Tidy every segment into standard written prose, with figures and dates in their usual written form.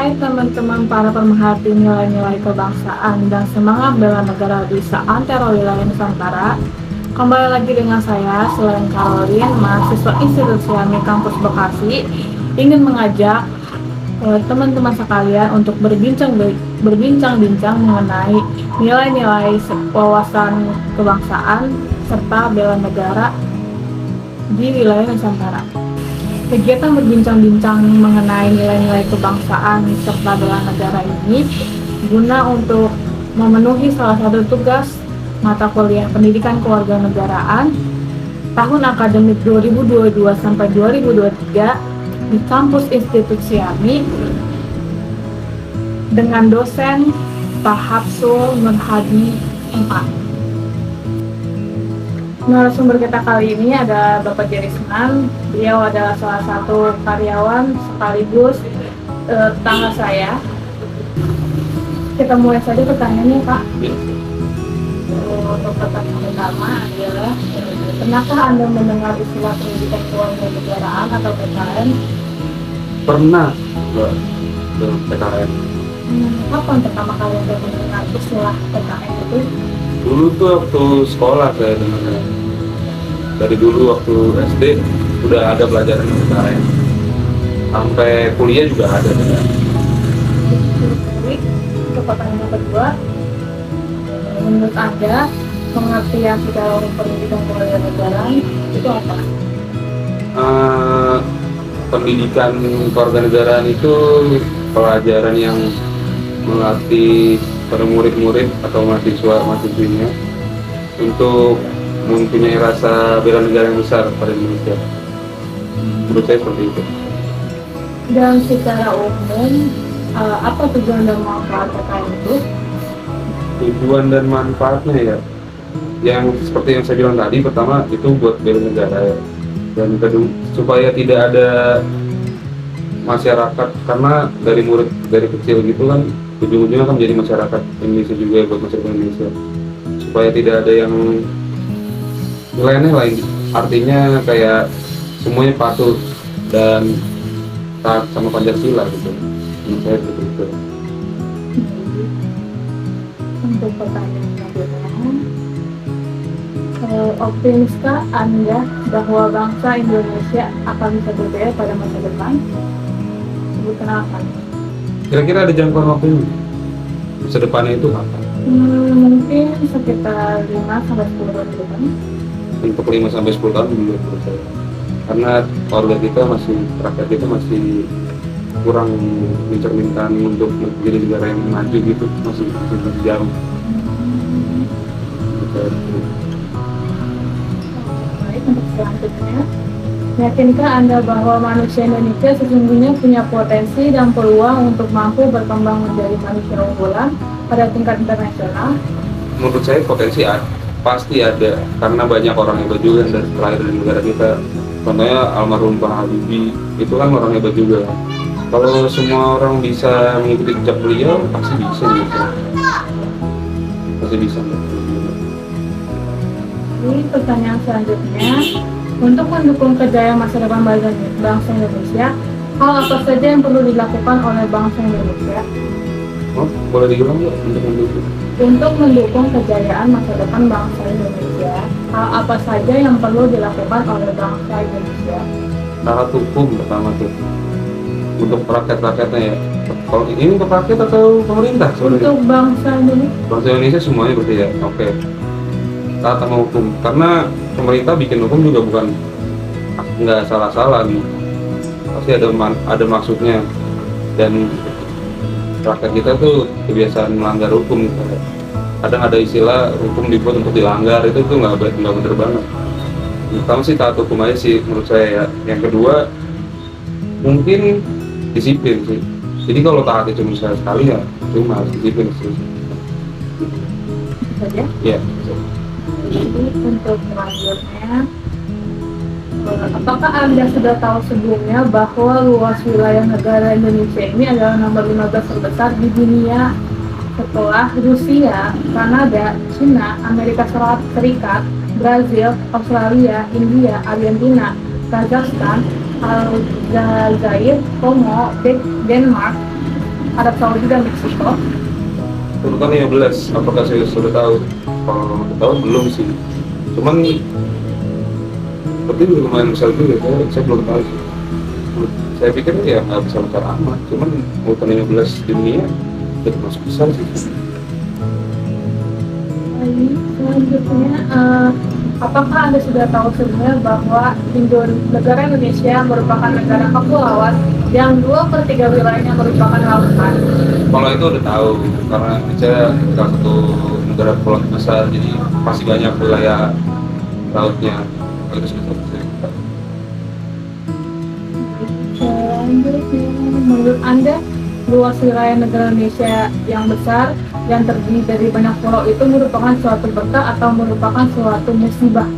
Hai teman-teman para pemerhati nilai-nilai kebangsaan dan semangat bela negara di seantero wilayah Nusantara. Kembali lagi dengan saya, Selain Caroline, mahasiswa Institut Siami Kampus Bekasi, ingin mengajak teman-teman sekalian untuk berbincang-bincang mengenai nilai-nilai wawasan kebangsaan serta bela negara di wilayah Nusantara. Kegiatan berbincang-bincang mengenai nilai-nilai kebangsaan serta bela negara ini guna untuk memenuhi salah satu tugas mata kuliah pendidikan kewarganegaraan tahun akademik 2022 sampai 2023 di kampus Institut Siami dengan dosen Pak Hapsul Nur Hadi MA. Narasumber kita kali ini ada Bapak Jerisman. Beliau adalah salah satu karyawan sekaligus tetangga saya. Kita mulai saja pertanyaannya, Pak. Untuk pertanyaan pertama adalah, pernahkah Anda mendengar istilah pendidikan kewarganegaraan atau PKN? Pernah, PKN. Kapan pertama kali Anda mendengar istilah PKN itu? Dulu tuh waktu sekolah saya dengarnya. Dari dulu waktu SD udah ada pelajaran PKN. Sampai kuliah juga ada. Ke pertanyaan kedua, menurut Anda pengertian secara umum pendidikan kewarganegaraan itu apa? Pendidikan kewarganegaraan itu pelajaran yang melatih para murid-murid atau mahasiswa-mahasiswinya untuk mempunyai rasa bela negara yang besar pada Indonesia. Menurut saya seperti itu. Dan secara umum, apa tujuan dan manfaat PKN itu? Tujuan dan manfaatnya ya, yang seperti yang saya bilang tadi, pertama itu buat bela negara ya. Dan kedua, supaya tidak ada masyarakat, karena dari murid dari kecil gitu kan ujung-ujungnya kan menjadi masyarakat Indonesia juga ya, buat masyarakat Indonesia, supaya tidak ada yang nilainya lain, artinya kayak semuanya patuh dan taat sama Pancasila gitu. Menurut saya seperti itu. Untuk pertanyaan selanjutnya, optimiskah Anda bahwa bangsa Indonesia akan bisa berdaya pada masa depan? Sebutkan apa? Kira-kira ada jangkauan waktunya? Masa depannya itu apa? Mungkin sekitar 5-10 tahun ke depan. Untuk 5-10 tahun juga menurut saya. Karena keluarga kita masih, rakyat kita masih kurang mencerminkan untuk menjadi negara yang maju gitu, masih jauh. Baik, untuk selanjutnya, yakinkah Anda bahwa manusia Indonesia sesungguhnya punya potensi dan peluang untuk mampu berkembang menjadi manusia unggulan pada tingkat internasional? Menurut saya potensi pasti ada, karena banyak orang hebat juga dari lahir dari negara kita. Contohnya almarhum Pak Habibie, itu kan orang hebat juga. Kalau semua orang bisa mengikuti jejak beliau, pasti bisa gitu. Pasti bisa. Ini pertanyaan selanjutnya, untuk mendukung kejayaan masa depan bangsa Indonesia, hal apa saja yang perlu dilakukan oleh bangsa Indonesia? Oh, boleh diulang nggak untuk mendukung? Untuk mendukung kejayaan masa depan bangsa Indonesia, hal apa saja yang perlu dilakukan oleh bangsa Indonesia? Taat hukum pertama tuh, untuk rakyat-rakyatnya ya. Kalau ini untuk rakyat atau pemerintah? Untuk bangsa Indonesia. Bangsa Indonesia semuanya berarti ya. Oke. Taat sama hukum, karena pemerintah bikin hukum juga bukan nggak salah-salah gitu. Pasti ada maksudnya, dan rakyat kita tuh kebiasaan melanggar hukum. Kadang ada istilah hukum dibuat untuk dilanggar, itu tuh nggak bener banget. Pertama sih taat hukum aja sih menurut saya ya. Yang kedua mungkin disiplin sih. Jadi kalau taat itu misalnya sekali ya cuma harus disiplin sih. Saja. Ya. Jadi untuk selanjutnya, apakah Anda sudah tahu sebelumnya bahwa luas wilayah negara Indonesia ini adalah nomor 15 terbesar di dunia setelah Rusia, Kanada, Cina, Amerika Serikat, Brazil, Australia, India, Argentina, Kazakhstan, Aljazair, Kongo, Denmark, Arab Saudi dan Meksiko. Urutan 15, apakah saya sudah tahu? Kalau tahu belum sih. Cuman tapi lumayan besar juga, saya belum tahu sih. Saya pikir ya nggak besar amat, cuman urutan 15 di dunia itu termasuk besar sih. Selanjutnya, apakah Anda sudah tahu sebelumnya bahwa negara Indonesia merupakan negara kepulauan yang 2/3 wilayahnya merupakan lautan? Kalau itu udah tahu, karena Indonesia salah satu negara kepulauan besar, jadi pasti banyak wilayah lautnya. Kalau itu sudah tahu. Selanjutnya, menurut Anda, luas wilayah negara Indonesia yang besar yang terdiri dari banyak pulau itu merupakan suatu berkah atau merupakan suatu musibah?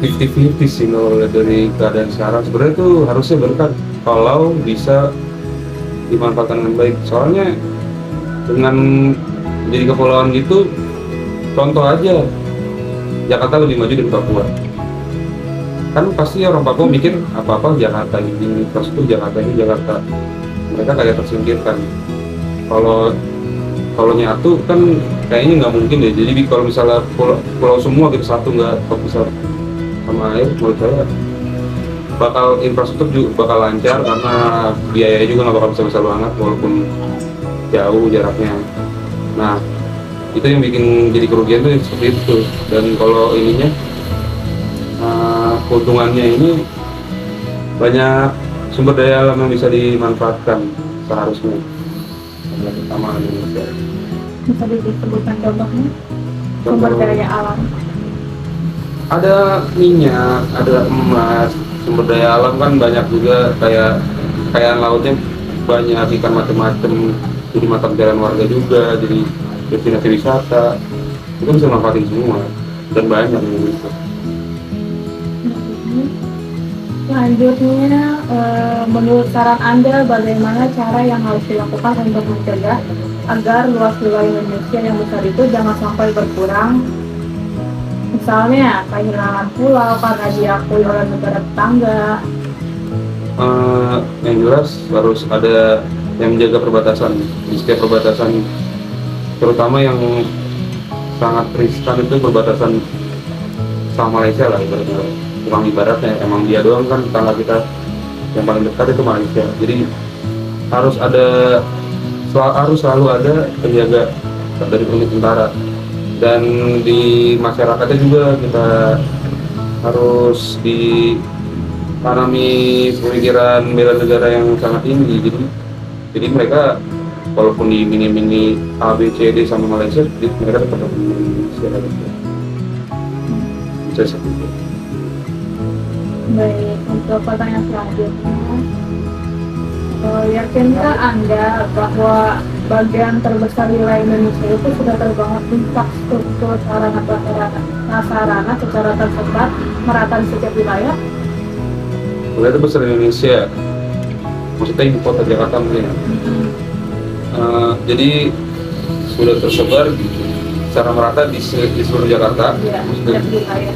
50-50 sih kalau lihat dari keadaan sekarang. Sebenarnya itu harusnya berkah kalau bisa dimanfaatkan dengan baik. Soalnya dengan jadi kepulauan gitu, contoh aja Jakarta lebih maju dari Papua. Kan pasti orang Papua mikir apa-apa Jakarta ini, infrastruktur Jakarta ini Jakarta. Mereka kayak tersingkirkan. Kalau nyatu kan kayaknya nggak mungkin deh. Jadi kalau misalnya pulau semua gitu satu nggak bisa sama air, menurut saya bakal infrastruktur juga bakal lancar karena biayanya juga nggak bakal besar banget walaupun jauh jaraknya. Nah itu yang bikin jadi kerugian tuh seperti itu. Dan kalau ininya keuntungannya ini banyak sumber daya alam yang bisa dimanfaatkan seharusnya yang utama Indonesia. Bisa disebutkan contohnya sumber daya alam? Ada minyak, ada emas, sumber daya alam kan banyak juga, kayak kekayaan lautnya banyak, ikan macam-macam, jadi mata pencarian warga juga, jadi destinasi wisata itu bisa manfaatin semua dan banyak yang gitu. Selanjutnya, menurut saran Anda, bagaimana cara yang harus dilakukan untuk mencegah agar luas wilayah Indonesia yang besar itu jangan sampai berkurang? Misalnya, kehilangan pulau karena diakui oleh negara tetangga. Yang jelas harus ada yang menjaga perbatasan di setiap perbatasan, terutama yang sangat riskan itu perbatasan sama Malaysia lah ibaratnya. Ibaratnya emang dia doang kan tetangga kita yang paling dekat itu Malaysia, jadi harus selalu ada penjaga dari unit tentara. Dan di masyarakatnya juga kita harus ditanami pemikiran bela negara yang sangat tinggi. Jadi mereka walaupun di mini A, B, C, D sama Malaysia, mereka tetap Indonesia gitu. Bisa seperti itu. Baik, untuk pertanyaan selanjutnya, yakinkah Anda bahwa bagian terbesar wilayah Indonesia itu sudah terbangun infrastruktur sarana secara tersebar merata di setiap wilayah? Wilayah terbesar Indonesia, maksudnya ibu kota Jakarta mungkin. Jadi sudah tersebar secara merata di seluruh Jakarta? Ya, setiap wilayah.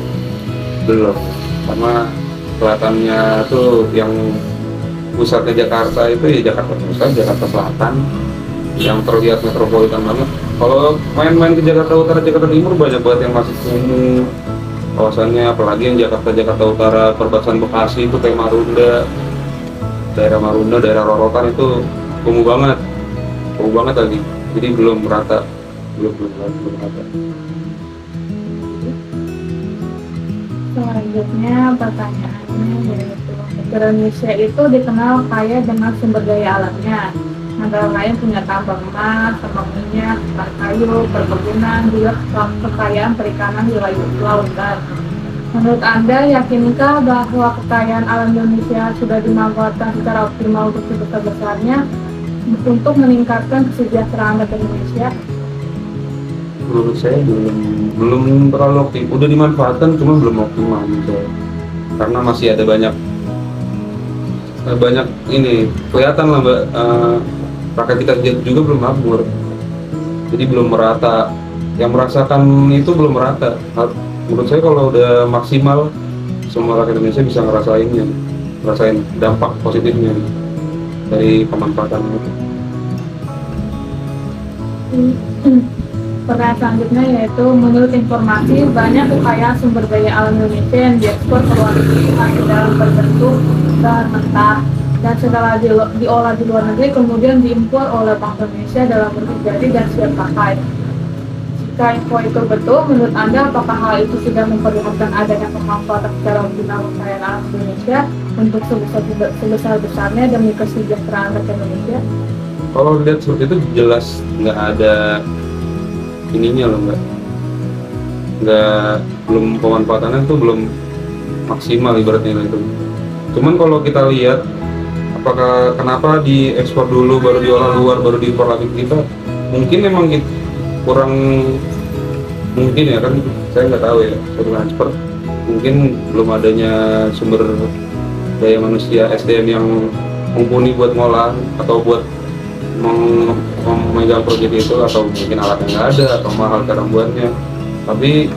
Belum, karena kelihatannya tuh yang pusatnya Jakarta itu ya Jakarta Pusat, Jakarta Selatan yang terlihat metropolitan banget. Kalau main-main ke Jakarta Utara, Jakarta Timur banyak banget yang masih kumuh kawasannya, apalagi yang Jakarta Utara, perbatasan Bekasi itu kayak Marunda, daerah Rorotan itu kumuh banget lagi. Jadi belum merata. Selanjutnya pertanyaannya yaitu, Indonesia itu dikenal kaya dengan sumber daya alamnya. Negara lain punya tambang emas, tambang minyak, kayu, perkebunan, juga kekayaan perikanan di lautan. Menurut Anda, yakinkah bahwa kekayaan alam Indonesia sudah dimanfaatkan secara optimal untuk sebesar-besarnya untuk meningkatkan kesejahteraan rakyat Indonesia? Menurut saya belum terlalu optimal. Udah dimanfaatkan cuma belum optimal menurut saya. Karena masih ada banyak ini kelihatan lah Mbak, rakyat kita juga belum makmur. Jadi belum merata. Yang merasakan itu belum merata. Menurut saya kalau udah maksimal semua rakyat Indonesia bisa ngerasain dampak positifnya dari pemanfaatan itu. Pertanyaan selanjutnya yaitu menurut informasi banyak kekayaan sumber daya alam Indonesia yang diekspor ke luar negeri masih dalam berbentuk bahan mentah dan setelah diolah di luar negeri kemudian diimpor oleh Bank Indonesia dalam bentuk jadi dan siap pakai. Jika info itu betul, menurut Anda apakah hal itu sudah memperlihatkan adanya pemanfaatan secara optimal kekayaan alam Indonesia untuk sebesar-besarnya demi kesejahteraan rakyat Indonesia? Kalau lihat seperti itu jelas nggak ada ininya loh, nggak belum pemanfaatannya tuh belum maksimal ibaratnya itu. Cuman kalau kita lihat apakah kenapa diekspor dulu baru diolah luar baru diimpor lagi kita, mungkin memang kurang mungkin ya kan, saya nggak tahu ya soal ekspor, mungkin belum adanya sumber daya manusia SDM yang mumpuni buat ngolah atau buat memegang proyek itu, atau mungkin alatnya nggak ada atau mahal cara buatnya. Tapi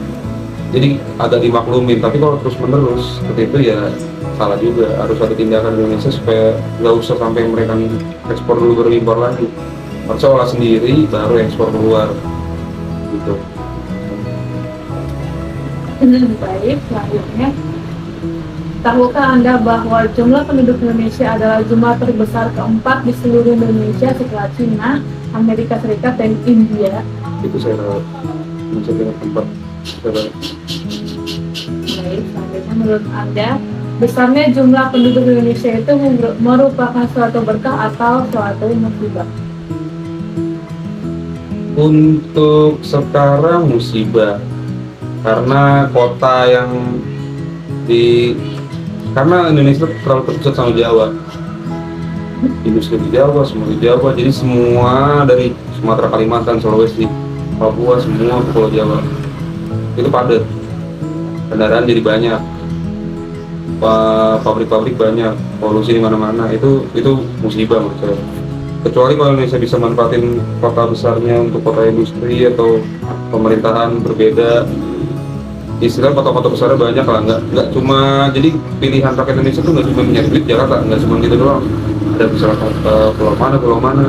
jadi agak dimaklumin, tapi kalau terus menerus seperti itu ya salah juga. Harus ada tindakan Indonesia supaya nggak usah sampai mereka ekspor dulu baru impor lagi, harus olah sendiri baru ekspor keluar gitu. Baik, selanjutnya tahukah Anda bahwa jumlah penduduk Indonesia adalah jumlah terbesar keempat di seluruh Indonesia setelah Cina, Amerika Serikat, dan India? Itu saya tahu, mencapai tempat saya. Baik, selanjutnya menurut Anda, besarnya jumlah penduduk Indonesia itu merupakan suatu berkah atau suatu musibah? Untuk sekarang musibah, karena kota yang karena Indonesia terlalu terpusat sama Jawa, industri di Jawa, semua di Jawa, jadi semua dari Sumatera, Kalimantan, Sulawesi, Papua, semua ke Pulau Jawa itu padat, kendaraan jadi banyak, pabrik-pabrik banyak, polusi di mana-mana, itu musibah menurut saya. Kecuali kalau Indonesia bisa manfaatin kota besarnya untuk kota industri atau pemerintahan berbeda. Istilah kota-kota besarnya banyak lah, nggak cuma, jadi pilihan rakyat Indonesia tuh nggak cuma minyak duit Jakarta, nggak cuma gitu doang, ada misalnya pulau mana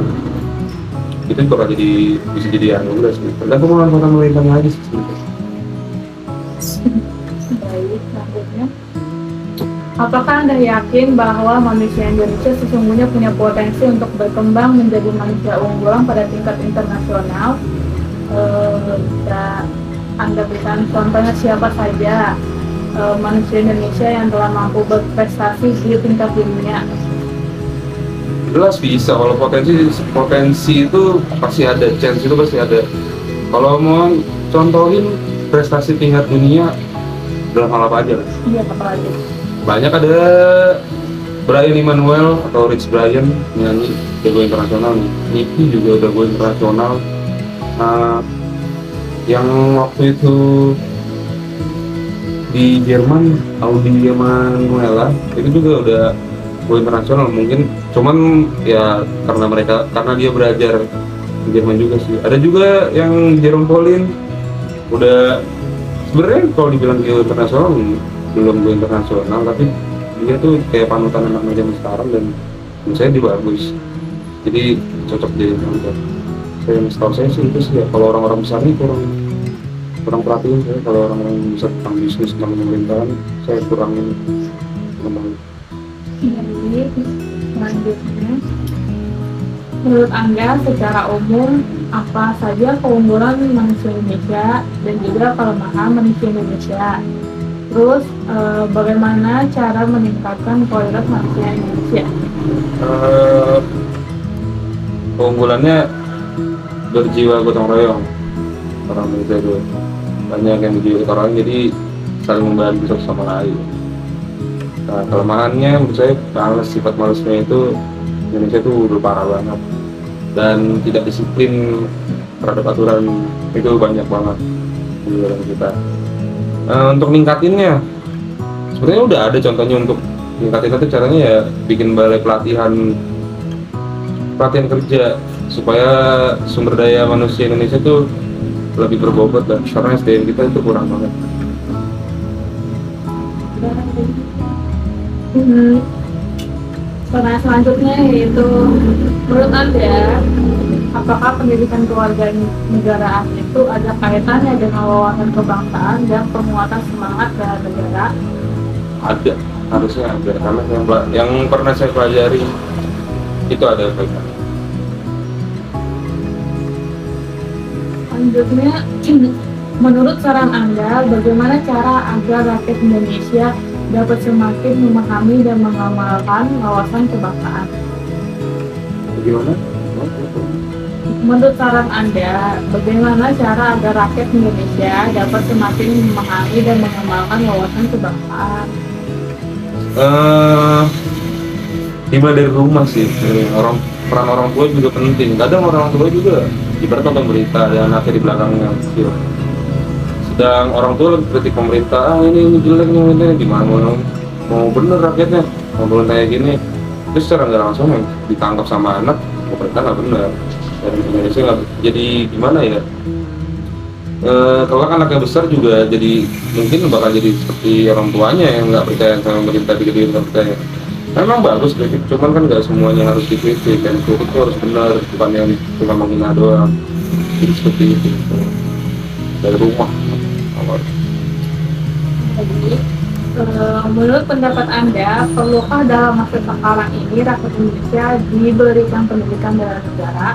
itu bakal bisa jadi juga sih, tergantung pemanfaatan pemerintahnya aja sih. Baik, selanjutnya apakah Anda yakin bahwa manusia Indonesia sesungguhnya punya potensi untuk berkembang menjadi manusia unggulan pada tingkat internasional? Bisa Anda berikan contohnya siapa saja manusia Indonesia yang telah mampu berprestasi di tingkat dunia? Jelas bisa, kalau potensi itu pasti ada, chance itu pasti ada. Kalau mau contohin prestasi tingkat dunia dalam hal apa aja? Iya, apa aja? Banyak, ada Brian Emmanuel atau Rich Brian, nyanyi jago internasional nih. Nicky juga udah go internasional. Yang waktu itu di Jerman, Audi Emanuela itu juga udah go internasional, mungkin cuman ya karena dia belajar di Jerman juga sih. Ada juga yang Jerome Pauline udah, sebenarnya kalau dibilang dia internasional belum go internasional, tapi dia tuh kayak panutan anak zaman sekarang dan menurut saya dia bagus, jadi cocok jadi penonton. Setahu saya sih itu sih ya. Kalau orang-orang besar ini kurang perhatiin saya. Kalau orang-orang besar tentang bisnis, tentang pemerintahan, saya kurang tahu. Jadi, selanjutnya, menurut Anda secara umum apa saja keunggulan manusia Indonesia dan juga kelemahan manusia Indonesia? Terus bagaimana cara meningkatkan kualitas manusia Indonesia? Keunggulannya berjiwa gotong royong. Orang Indonesia itu banyak yang berjiwa gotong royong, jadi saling membantu satu sama lain. Nah, kelemahannya menurut saya sifat malusnya itu Indonesia itu udah parah banget dan tidak disiplin terhadap aturan, itu banyak banget di dalam kita. Untuk ningkatinnya sebenarnya udah ada contohnya. Untuk ningkatin itu caranya ya bikin balai pelatihan kerja supaya sumber daya manusia Indonesia itu lebih berbobot lah, karena SDM kita itu kurang banget. Pertanyaan selanjutnya yaitu menurut Anda Apakah pendidikan keluarga negaraan itu ada kaitannya dengan wawasan kebangsaan dan penguatan semangat bela negara? Ada, harusnya ada, karena yang pernah saya pelajari itu ada kaitan. Selanjutnya, menurut saran Anda, bagaimana cara agar rakyat Indonesia dapat semakin memahami dan mengamalkan wawasan kebangsaan? Bagaimana? Menurut saran Anda, bagaimana cara agar rakyat Indonesia dapat semakin memahami dan mengamalkan wawasan kebangsaan? Dimulai dari rumah sih. Peran orang tua juga penting. Kadang orang tua juga ibarat nonton berita ada anaknya di belakangnya kecil. Sedang orang tua lagi kritik pemerintah, ini jelek ini gimana mau bener rakyatnya, mau kayak gini. Terus secara nggak langsung ditangkap sama anak, pemerintah nggak benar. Dan Indonesia nggak jadi gimana ya? Kalau anaknya besar juga jadi mungkin bakal jadi seperti orang tuanya yang nggak percaya sama pemerintah, dikit-dikit nggak percaya. Memang bagus kritik, cuman kan nggak semuanya harus dikritik, dan kritik itu harus benar, bukan yang cuma menghina doang. Jadi seperti itu dari rumah awal. Jadi, menurut pendapat Anda, perlukah dalam masa sekarang ini rakyat Indonesia diberikan pendidikan bela negara?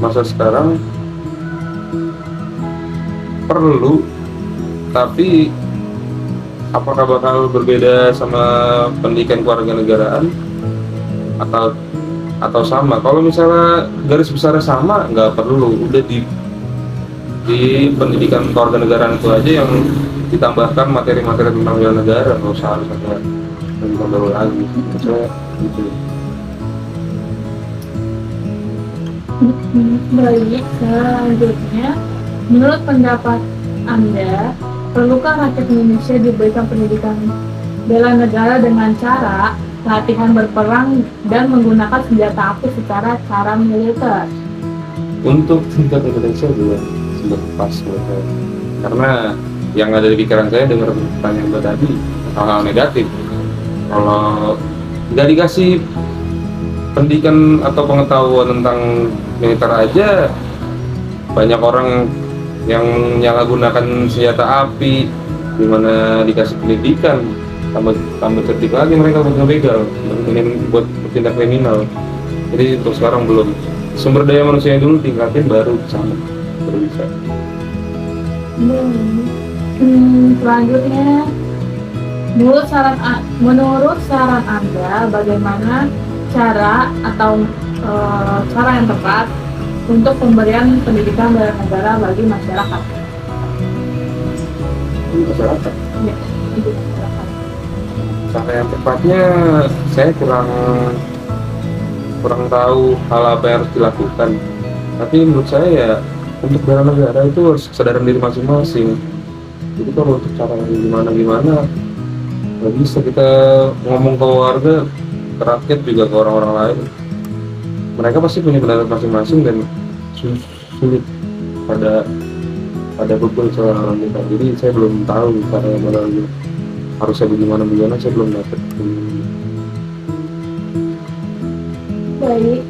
Masa sekarang perlu, tapi apakah bakal berbeda sama pendidikan kewarganegaraan atau sama? Kalau misalnya garis besarnya sama, nggak perlu, udah di pendidikan kewarganegaraan itu aja yang ditambahkan materi-materi tentang bela negara, nggak usah harus ada pendidikan baru lagi. Misalnya gitu. Baik, selanjutnya, menurut pendapat Anda, perlukah rakyat Indonesia diberikan pendidikan bela negara dengan cara latihan berperang dan menggunakan senjata api secara cara militer? Untuk tingkat Indonesia juga sudah pas buat saya, karena yang ada di pikiran saya dengar pertanyaan Mbak tadi hal-hal negatif. Kalau nggak dikasih pendidikan atau pengetahuan tentang militer aja, banyak orang yang menyalahgunakan senjata api, dimana dikasih pendidikan tambah cerdik lagi mereka buat ngebegal, buat bertindak kriminal. Jadi untuk sekarang belum, sumber daya manusia dulu tingkatin baru sama, baru bisa. Selanjutnya, menurut saran Anda, bagaimana cara atau cara yang tepat untuk pemberian pendidikan bela negara bagi masyarakat? Masyarakat. Ya, untuk masyarakat. Cara yang tepatnya saya kurang tahu hal apa yang harus dilakukan. Tapi menurut saya ya untuk bela negara itu harus kesadaran diri masing-masing. Jadi kalau untuk cara gimana nggak bisa kita ngomong ke warga, ke rakyat juga ke orang-orang lain. Mereka pasti punya pendapat masing-masing dan sulit pada beban seorang kita. Jadi saya belum tahu cara yang mana harusnya bagaimana saya belum dapat. Baik.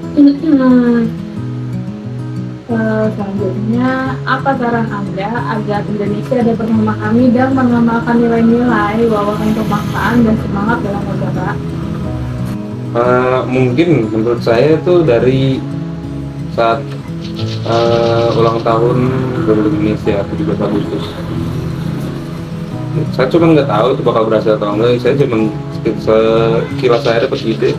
Selanjutnya, apa saran Anda agar Indonesia dapat memahami dan mengamalkan nilai-nilai wawasan kebangsaan dan semangat bela negara? Mungkin menurut saya itu dari saat ulang tahun Republik Indonesia 17 Agustus. Saya cuma nggak tahu itu bakal berhasil atau enggak. Saya cuma sekilas saya dapat ide.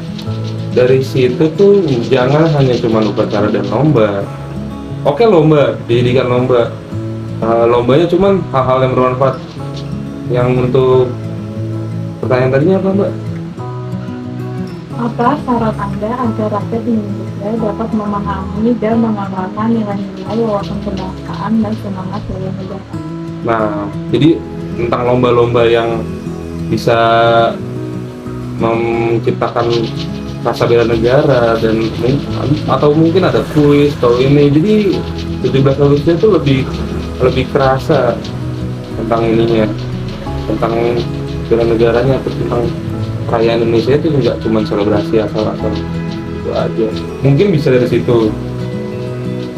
Dari situ tuh jangan hanya cuma upacara dan lomba. Oke, lomba, didikan lomba. Lombanya cuma hal-hal yang bermanfaat. Yang untuk pertanyaan tadinya apa, Mbak? Apa saran Anda agar rakyat Indonesia dapat memahami dan mengamalkan nilai-nilai wawasan kebangsaan dan semangat bela negara? Nah, jadi tentang lomba-lomba yang bisa menciptakan rasa bela negara dan atau mungkin ada kuis atau ini. Jadi 17 Agustus itu lebih kerasa tentang ininya, tentang bela negaranya, atau tentang perayaan Indonesia itu nggak cuma selebrasi asal-asal. Itu aja. Mungkin bisa dari situ.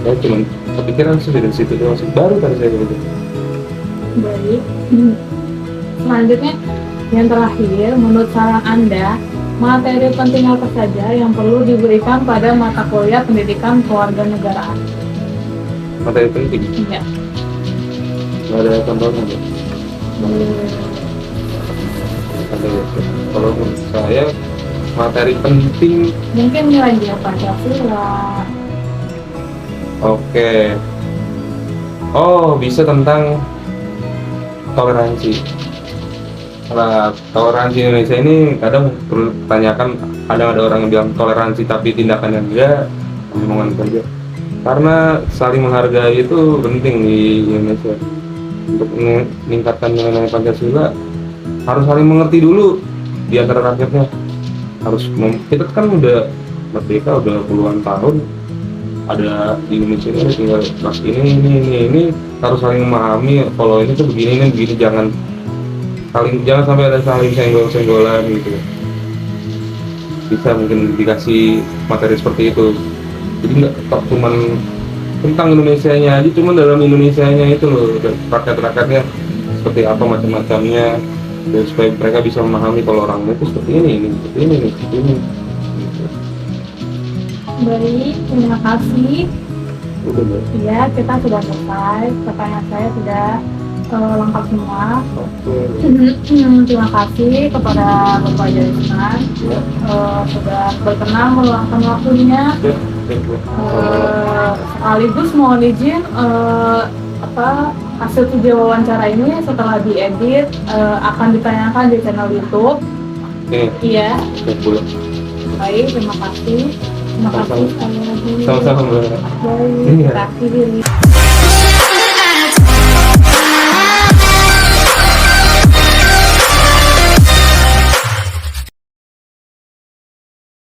Saya cuma kepikiran sih dari situ doang sih. Baru tadi saya gitu. Baik. Selanjutnya, yang terakhir, menurut saran Anda, materi penting apa saja yang perlu diberikan pada mata kuliah pendidikan kewarganegaraan? Materi penting. Ya. Nggak ada contohnya. Nggak? Ada. Kalau menurut saya materi penting. Mungkin nilai Pancasila. Oke. Oh, bisa tentang toleransi. Nah, toleransi Indonesia ini kadang perlu ditanyakan, kadang ada orang yang bilang toleransi tapi tindakannya enggak, omongan saja. Karena saling menghargai itu penting di Indonesia. Untuk meningkatkan nilai-nilai Pancasila harus saling mengerti dulu di antara rakyatnya. Kita kan udah merdeka udah puluhan tahun, ada di Indonesia ini tinggal kelas ini harus saling memahami kalau ini tuh begini jangan sampai ada saling senggol-senggolan gitu. Bisa mungkin dikasih materi seperti itu, jadi nggak cuman tentang Indonesianya aja, cuman dalam Indonesianya itu loh, rakyat-rakyatnya seperti apa macam-macamnya, dan supaya mereka bisa memahami kalau orangnya itu seperti ini. Gitu. Baik, terima kasih. Udah deh. Ya, kita sudah selesai. Pertanyaan saya sudah lengkap semua. Oke. Terima kasih kepada Bapak Jarisman Ya. sudah berkenan meluangkan waktunya. Ya. Sekaligus mohon izin hasil video wawancara ini setelah diedit akan ditanyakan di channel YouTube. Oke. Iya. Boleh. Baik, terima kasih. Terima kasih sekali lagi. Sama-sama, Mbak. Baik, Iya. terima kasih.